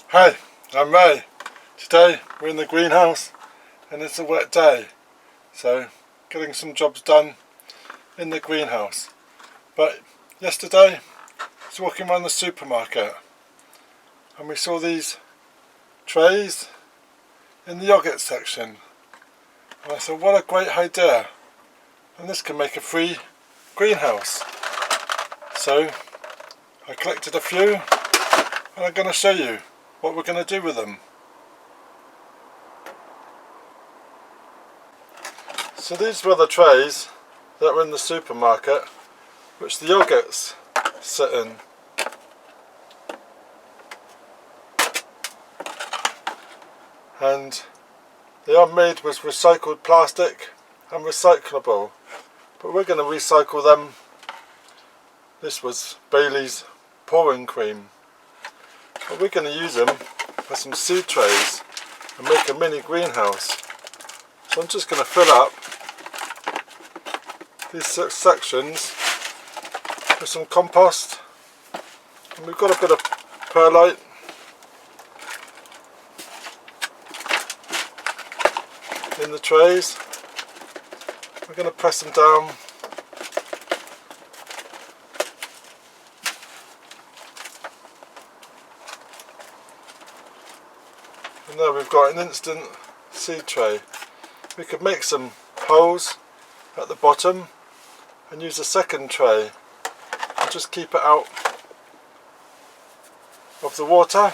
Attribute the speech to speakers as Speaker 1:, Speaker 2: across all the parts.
Speaker 1: Hi, I'm Ray. Today we're in the greenhouse and it's a wet day, so getting some jobs done in the greenhouse. But yesterday I was walking around the supermarket and we saw these trays in the yogurt section, and I thought, what a great idea, and this can make a free greenhouse. So I collected a few and I'm going to show you what we're going to do with them. So these were the trays that were in the supermarket which the yogurts sit in. And they are made with recycled plastic and recyclable, but we're going to recycle them. This was Bailey's pouring cream, but we're going to use them as some seed trays and make a mini greenhouse. So I'm just going to fill up these sections with some compost, and we've got a bit of perlite, in the trays. We're going to press them down and there we've got an instant seed tray. We could make some holes at the bottom and use a second tray and just keep it out of the water,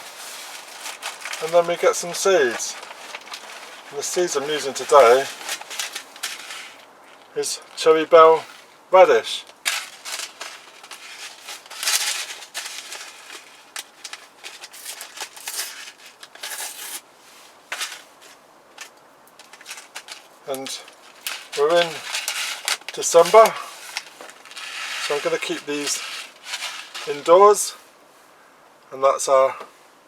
Speaker 1: and then we get some seeds. And the seeds I'm using today is cherry bell radish. And we're in December, so I'm going to keep these indoors, and that's our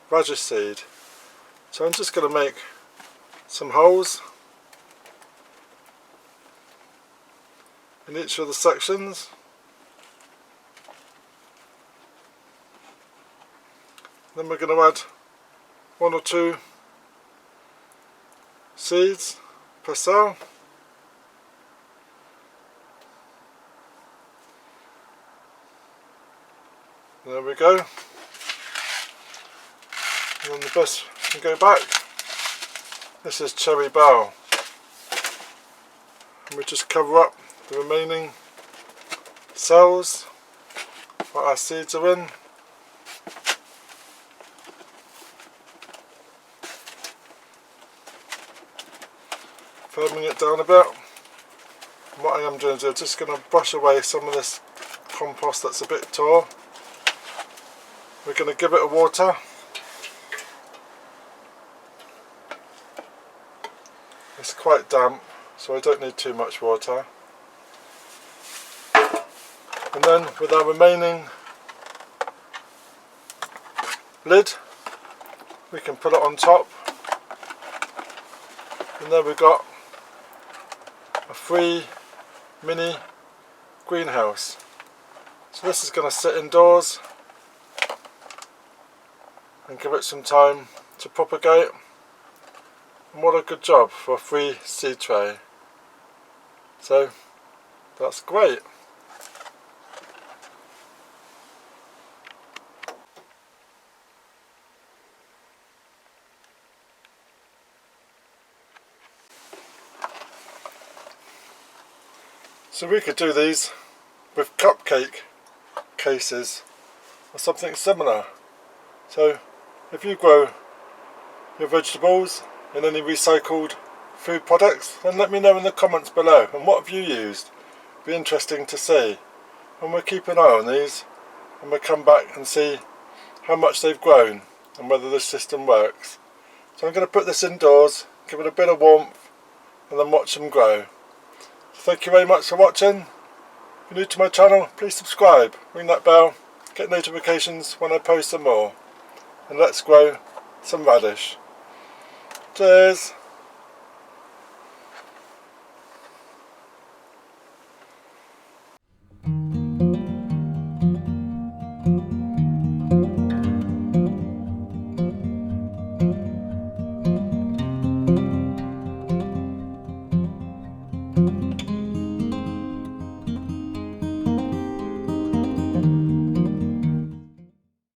Speaker 1: radish seed. So I'm just going to make some holes in each of the sections, then we're going to add 1 or 2 seeds per cell. There we go, and then the best can go back. This is cherry bell, and we just cover up the remaining cells what our seeds are in. Firming it down a bit. And what I am doing is I'm just going to brush away some of this compost that's a bit tore. We're going to give it a water. It's quite damp, so I don't need too much water. And then with our remaining lid, we can put it on top, and there we've got a free mini greenhouse. So this is going to sit indoors and give it some time to propagate. And what a good job for a free seed tray. So that's great. So we could do these with cupcake cases or something similar. So if you grow your vegetables in any recycled food products, then let me know in the comments below, and what have you used? Be interesting to see. And we'll keep an eye on these, and we'll come back and see how much they've grown and whether this system works. So I'm going to put this indoors, give it a bit of warmth, and then watch them grow. Thank you very much for watching. If you're new to my channel, please subscribe, ring that bell, get notifications when I post some more, and let's grow some radish. Cheers!